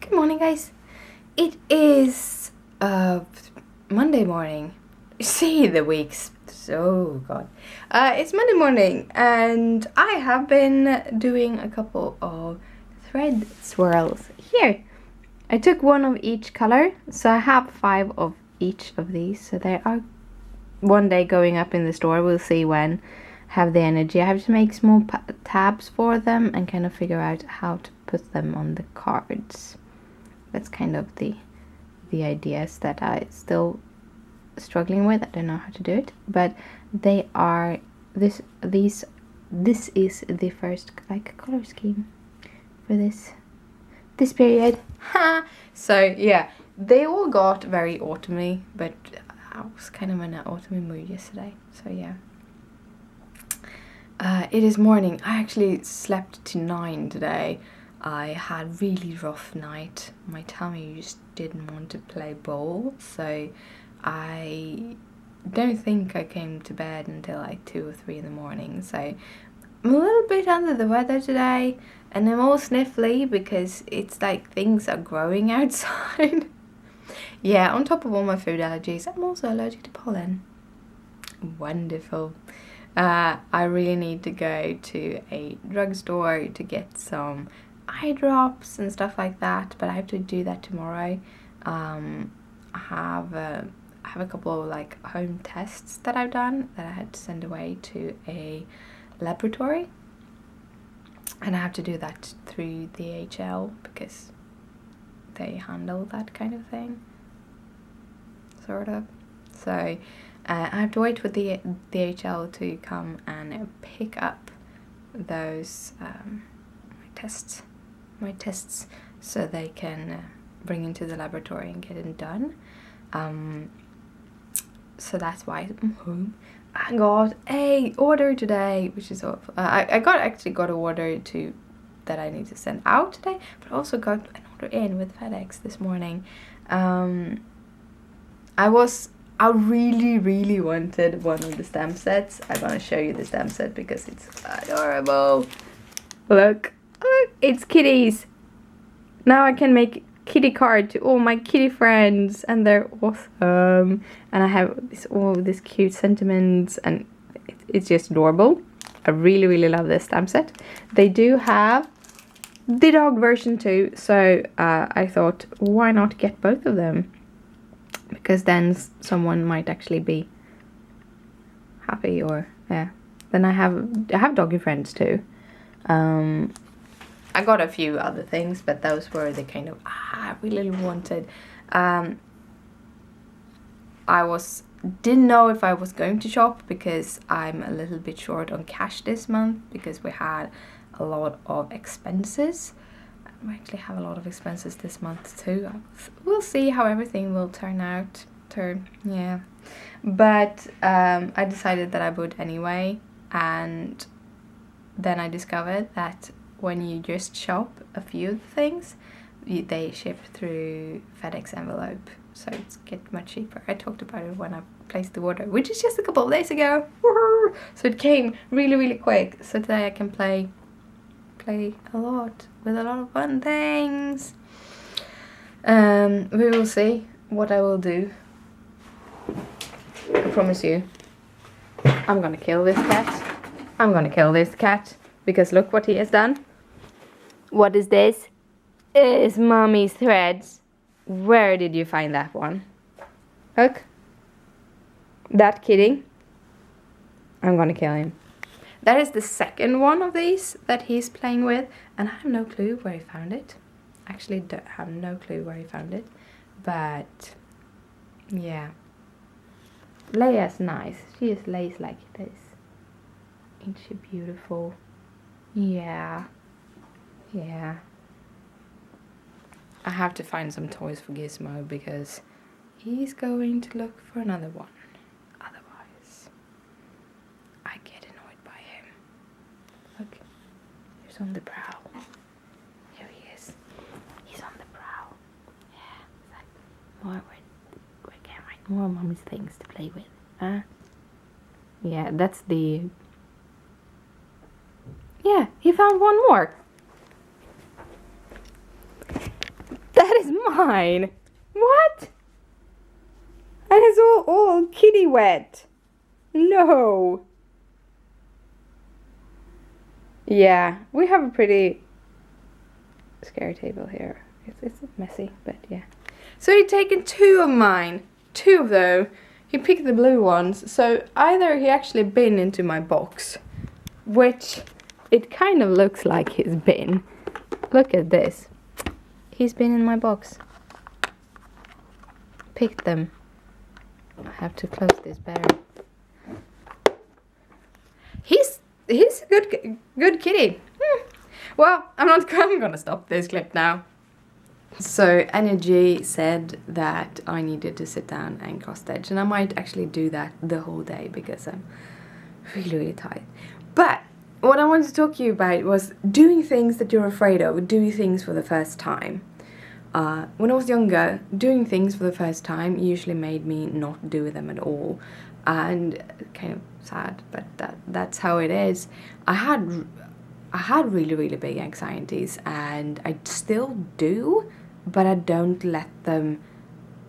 Good morning, guys. It is Monday morning. See, the weeks. So God. It's Monday morning, and I have been doing a couple of thread swirls here. I took one of each color, so I have 5 of each of these. So they are one day going up in the store. We'll see when. Have the energy. I have to make small tabs for them and kind of figure out how to put them on the cards. That's kind of the ideas that I still struggling with. I don't know how to do it, but they are this is the first like color scheme for this period. So yeah, they all got very autumny, but I was kind of in an autumny mood yesterday, so yeah. It is morning. I actually slept to 9 today. I had a really rough night. My tummy just didn't want to play ball, so I don't think I came to bed until like 2 or 3 in the morning. So I'm a little bit under the weather today, and I'm all sniffly because it's like things are growing outside. Yeah, on top of all my food allergies, I'm also allergic to pollen. Wonderful. I really need to go to a drugstore to get some eye drops and stuff like that, but I have to do that tomorrow. I have a couple of like home tests that I've done that I had to send away to a laboratory, and I have to do that through the DHL because they handle that kind of thing, sort of. So I have to wait for the DHL to come and pick up those my tests, so they can bring into the laboratory and get it done. So that's why I'm home. I got a order today, which is awful. I actually got an order that I need to send out today, but I also got an order in with FedEx this morning. I really wanted one of the stamp sets. I'm gonna show you the stamp set because it's adorable. Look, it's kitties. Now I can make kitty card to all my kitty friends, and they're awesome. And I have all this cute sentiments, and it's just adorable. I really love this stamp set. They do have the dog version too, so I thought, why not get both of them? Because then someone might actually be happy, or yeah. Then I have doggy friends too. I got a few other things, but those were the kind of I really wanted. I didn't know if I was going to shop because I'm a little bit short on cash this month because we had a lot of expenses. We actually have a lot of expenses this month too. We'll see how everything will turn out. Yeah. But I decided that I would anyway, and then I discovered that when you just shop a few things, they ship through FedEx envelope, so it's get much cheaper. I talked about it when I placed the order, which is just a couple of days ago. Woo-hoo! So it came really quick. So today I can play a lot with a lot of fun things. We will see what I will do. I promise you, I'm gonna kill this cat. Because look what he has done. What is this? It's Mommy's threads. Where did you find that one? Look. That kitty. I'm gonna kill him. That is the second one of these that he's playing with, and I have no clue where he found it. Actually, don't have no clue where he found it, but yeah. Leia's nice. She just lays like this. Ain't she beautiful? Yeah. I have to find some toys for Gizmo because he's going to look for another one. Otherwise, I get annoyed by him. Look, he's on the prowl. Here he is. He's on the prowl. Yeah, we can find more Mommy's things to play with, huh? Yeah, that's the... Yeah, he found one more. mine. What? And it's all kitty wet. No. Yeah, we have a pretty scary table here. It's messy, but yeah. So he'd taken 2 of mine. 2 of them. He picked the blue ones. So either he actually been into my box, which it kind of looks like he's been. Look at this. He's been in my box. Picked them. I have to close this better. He's a good kitty. Well, I'm gonna stop this clip now. So Energy said that I needed to sit down and cross stitch, and I might actually do that the whole day because I'm really tired. But what I wanted to talk to you about was doing things that you're afraid of, doing things for the first time. When I was younger, doing things for the first time usually made me not do them at all, and kind of sad, but that's how it is. I had really big anxieties, and I still do, but I don't let them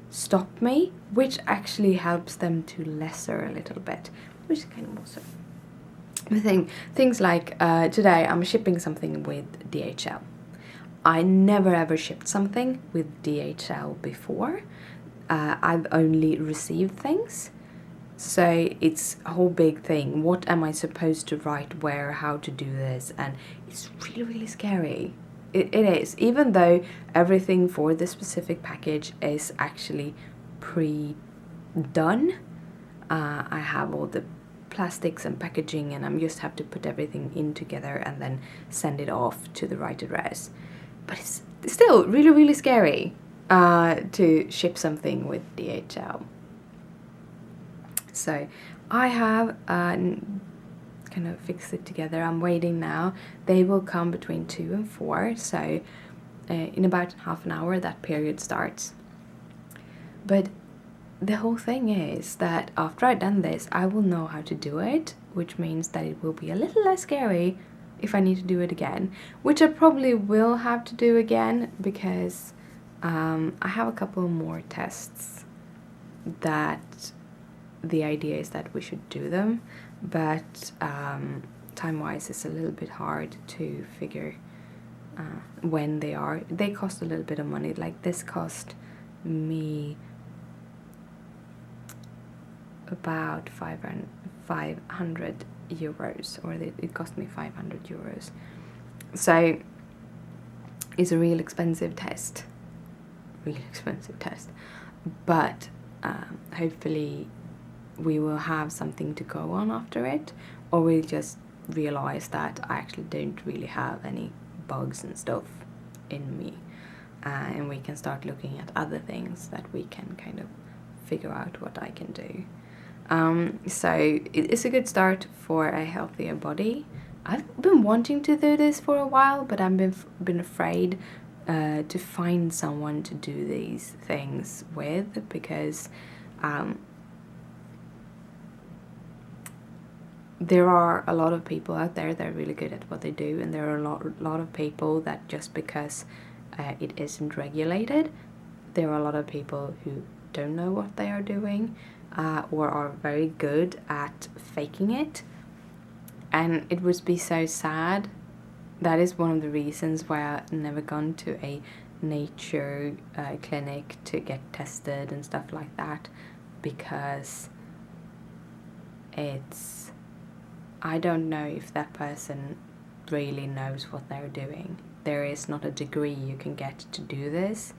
stop me, which actually helps them to lesser a little bit, which is kind of awesome. The things like today I'm shipping something with DHL. I never ever shipped something with DHL before. I've only received things. So it's a whole big thing. What am I supposed to write where, how to do this? And it's really scary. It is. Even though everything for this specific package is actually pre-done. I have all the plastics and packaging, and I just have to put everything in together and then send it off to the right address. But it's still really scary to ship something with DHL. So I have kind of fixed it together. I'm waiting now. They will come between 2 and 4. So in about half an hour that period starts. But the whole thing is that after I've done this, I will know how to do it, which means that it will be a little less scary if I need to do it again, which I probably will have to do again because I have a couple more tests that the idea is that we should do them, but time-wise it's a little bit hard to figure when they are. They cost a little bit of money. Like this cost me about 500 euros, or it cost me 500 euros. So it's a real expensive test, but hopefully we will have something to go on after it, or we'll just realize that I actually don't really have any bugs and stuff in me, and we can start looking at other things that we can kind of figure out what I can do. So it's a good start for a healthier body. I've been wanting to do this for a while, but I've been afraid to find someone to do these things with, because there are a lot of people out there that are really good at what they do, and there are a lot of people that just because it isn't regulated, there are a lot of people who don't know what they are doing, or are very good at faking it, and it would be so sad. That is one of the reasons why I've never gone to a nature clinic to get tested and stuff like that, because I don't know if that person really knows what they're doing. There is not a degree you can get to do this.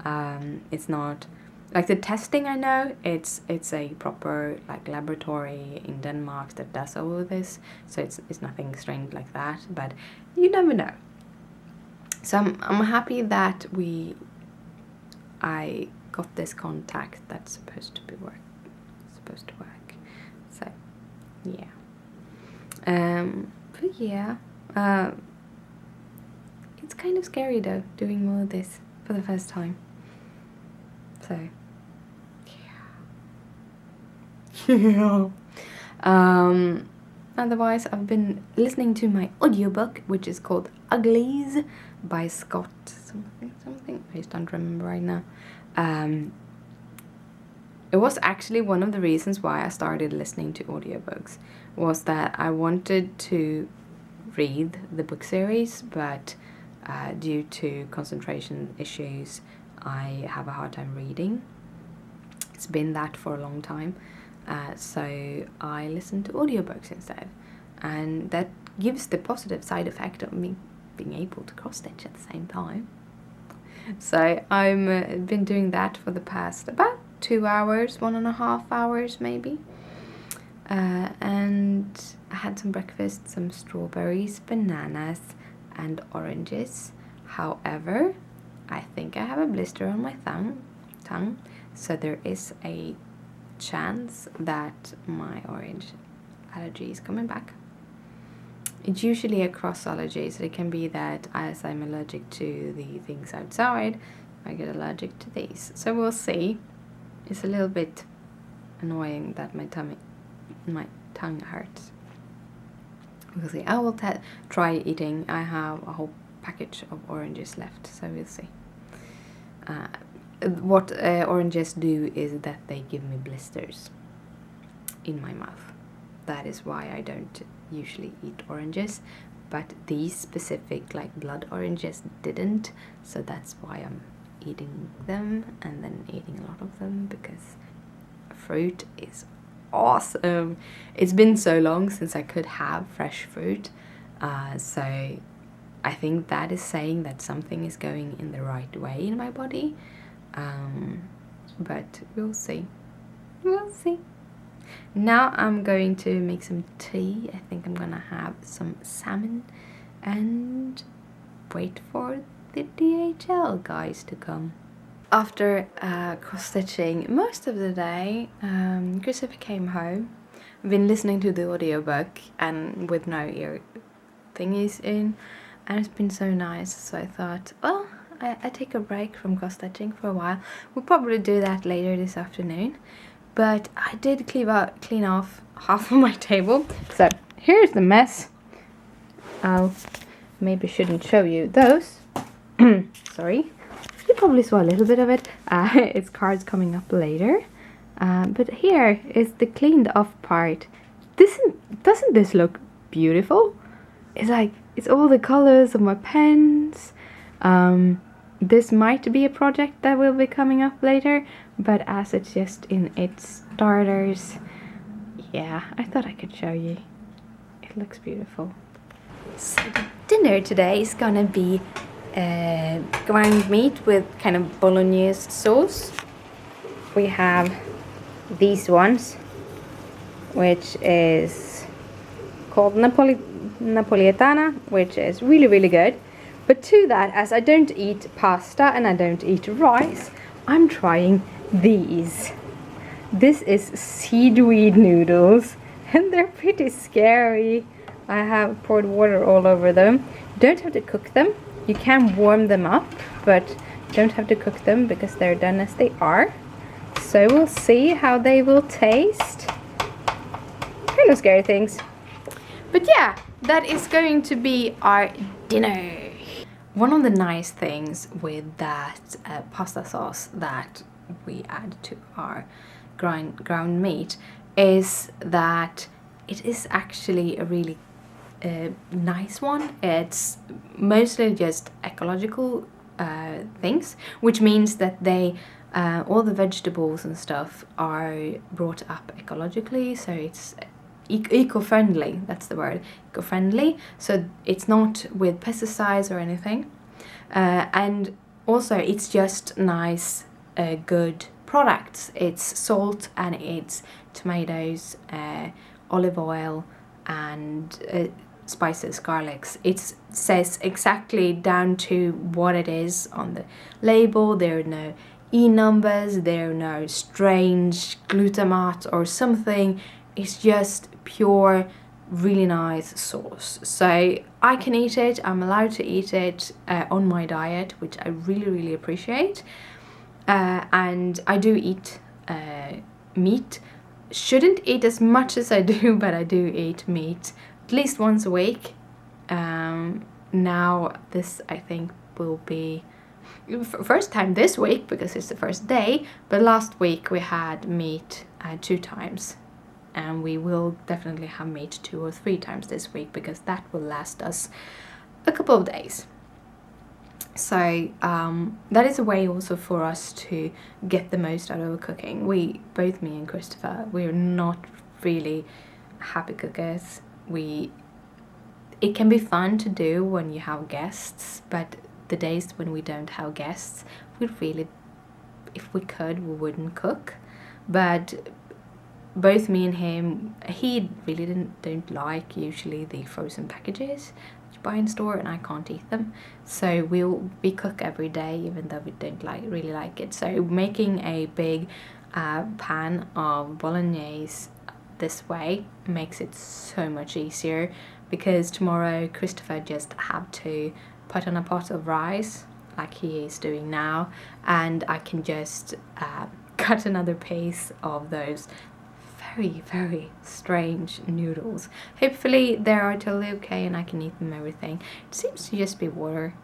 It's not like the testing. I know it's a proper like laboratory in Denmark that does all of this, so it's nothing strange like that. But you never know. So I'm happy that I got this contact that's supposed to work. So yeah. But yeah. It's kind of scary though, doing all of this for the first time. So yeah. Otherwise, I've been listening to my audiobook, which is called Uglies by Scott something. I just don't remember right now. It was actually one of the reasons why I started listening to audiobooks, was that I wanted to read the book series, but due to concentration issues, I have a hard time reading. It's been that for a long time, so I listen to audiobooks instead, and that gives the positive side effect of me being able to cross-stitch at the same time. So I've been doing that for the past about 2 hours, 1.5 hours maybe. And I had some breakfast, some strawberries, bananas and oranges. However, I think I have a blister on my tongue, so there is a chance that my orange allergy is coming back. It's usually a cross allergy, so it can be that as I'm allergic to the things outside, I get allergic to these. So we'll see. It's a little bit annoying that my tongue hurts. We'll see. I will try eating. I have a whole package of oranges left, so we'll see. What oranges do is that they give me blisters in my mouth. That is why I don't usually eat oranges, but these specific like blood oranges didn't, so that's why I'm eating them and then eating a lot of them, because fruit is awesome. It's been so long since I could have fresh fruit, so I think that is saying that something is going in the right way in my body, but we'll see. Now I'm going to make some tea. I think I'm gonna have some salmon and wait for the DHL guys to come. After cross-stitching most of the day, Christopher came home. I've been listening to the audiobook and with no ear thingies in, and it's been so nice, so I thought, well, I take a break from cross-stitching for a while. We'll probably do that later this afternoon. But I did clean off half of my table. So here's the mess. I maybe shouldn't show you those. Sorry. You probably saw a little bit of it. It's cards coming up later. But here is the cleaned off part. Doesn't this look beautiful? It's all the colors of my pens. This might be a project that will be coming up later, but as it's just in its starters, yeah, I thought I could show you. It looks beautiful. So the dinner today is gonna be ground meat with kind of bolognese sauce. We have these ones, which is called Napolitana, which is really, really good. But to that, as I don't eat pasta and I don't eat rice, I'm trying these. This is seaweed noodles, and they're pretty scary. I have poured water all over them. You don't have to cook them. You can warm them up, but you don't have to cook them because they're done as they are. So we'll see how they will taste. Kind of scary things. But yeah, that is going to be our dinner. One of the nice things with that pasta sauce that we add to our ground meat is that it is actually a really nice one. It's mostly just ecological things, which means that they all the vegetables and stuff are brought up ecologically, so it's eco-friendly, that's the word, eco-friendly, so it's not with pesticides or anything, and also it's just nice, good products. It's salt and it's tomatoes, olive oil and spices, garlics. It says exactly down to what it is on the label. There are no E-numbers, there are no strange glutamate or something. It's just pure, really nice sauce. So I can eat it, I'm allowed to eat it on my diet, which I really, really appreciate. And I do eat meat. Shouldn't eat as much as I do, but I do eat meat at least once a week. Now this, I think, will be first time this week because it's the first day, but last week we had meat 2 times, and we will definitely have meat 2 or 3 times this week because that will last us a couple of days. So that is a way also for us to get the most out of cooking. Both me and Christopher, we're not really happy cookers. It can be fun to do when you have guests, but the days when we don't have guests, if we could, we wouldn't cook. But both me and him, he really don't like usually the frozen packages that you buy in store, and I can't eat them. So we cook every day, even though we don't really like it. So making a big pan of bolognese this way makes it so much easier, because tomorrow Christopher just have to put on a pot of rice like he is doing now, and I can just cut another piece of those very, very strange noodles. Hopefully they are totally okay and I can eat them everything. It seems to just be water.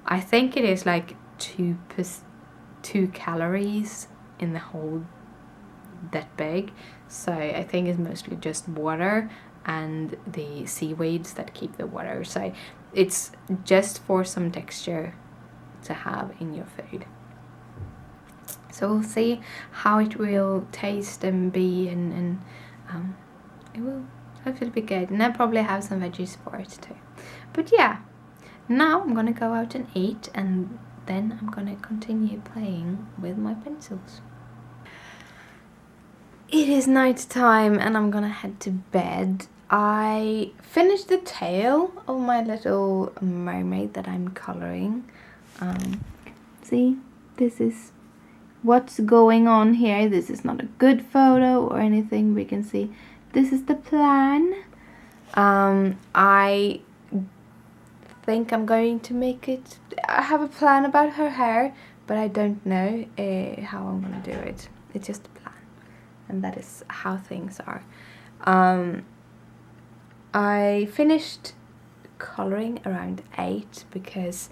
I think it is like 2 calories in the whole that big, so I think it's mostly just water and the seaweeds that keep the water. So it's just for some texture to have in your food. So we'll see how it will taste and be, and it will hopefully be good. And I'll probably have some veggies for it too. But yeah, now I'm gonna go out and eat, and then I'm gonna continue playing with my pencils. It is night time and I'm gonna head to bed. I finished the tail of my little mermaid that I'm coloring. See, this is what's going on here. This is not a good photo or anything. We can see this is the plan. I think I'm going to make it. I have a plan about her hair, but I don't know how I'm gonna do it. It's just a plan, and that is how things are. I finished coloring around 8 because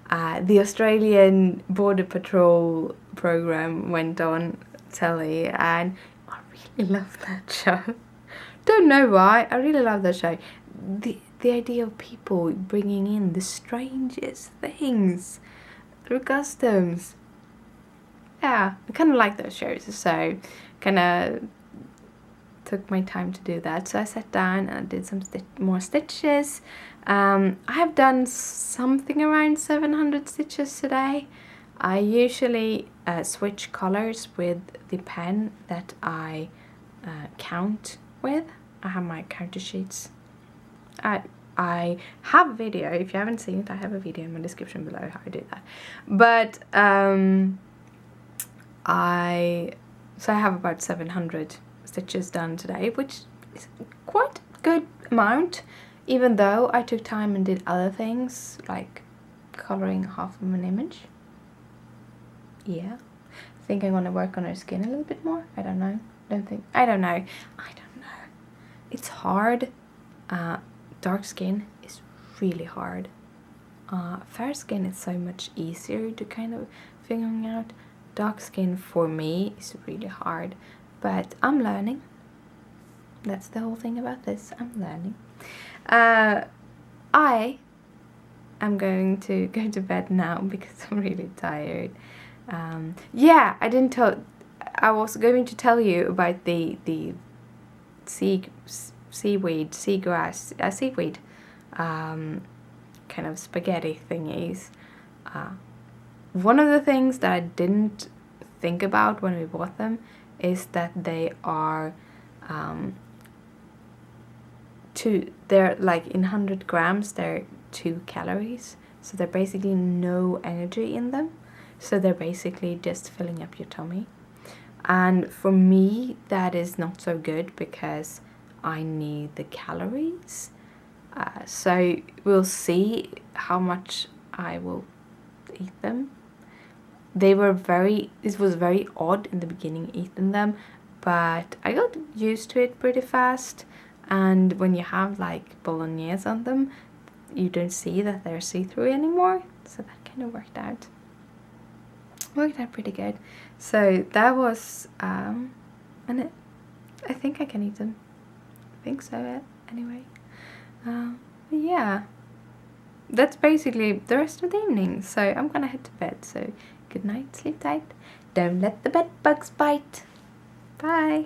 the Australian Border Patrol program went on telly, and I really love that show. Don't know why, I really love that show. The idea of people bringing in the strangest things through customs. Yeah, I kind of like those shows, so kind of took my time to do that. So I sat down and I did some more stitches. I have done something around 700 stitches today. I usually switch colors with the pen that I count with. I have my counter sheets. I have a video. If you haven't seen it, I have a video in my description below how I do that. But I have about 700 stitches done today, which is quite a good amount, even though I took time and did other things like coloring half of an image. Yeah, I think I'm gonna work on her skin a little bit more. I don't know. I don't know. It's hard. Dark skin is really hard. Fair skin is so much easier to kind of figuring out. Dark skin for me is really hard, but I'm learning. That's the whole thing about this. I'm learning. I am going to go to bed now because I'm really tired. Yeah, I didn't tell. I was going to tell you about the seaweed, seagrass, seaweed, kind of spaghetti thingies. One of the things that I didn't think about when we bought them is that they are they're like in 100 grams, they're 2 calories, so they're basically no energy in them, so they're basically just filling up your tummy. And for me, that is not so good because I need the calories. So we'll see how much I will eat them. It was very odd in the beginning eating them, but I got used to it pretty fast. And when you have like bolognese on them, you don't see that they're see-through anymore, so that kind of worked out. worked out pretty good. So that was, and I think I can eat them. I think so, anyway. Yeah. That's basically the rest of the evening, so I'm gonna head to bed. So good night, sleep tight, don't let the bed bugs bite. Bye.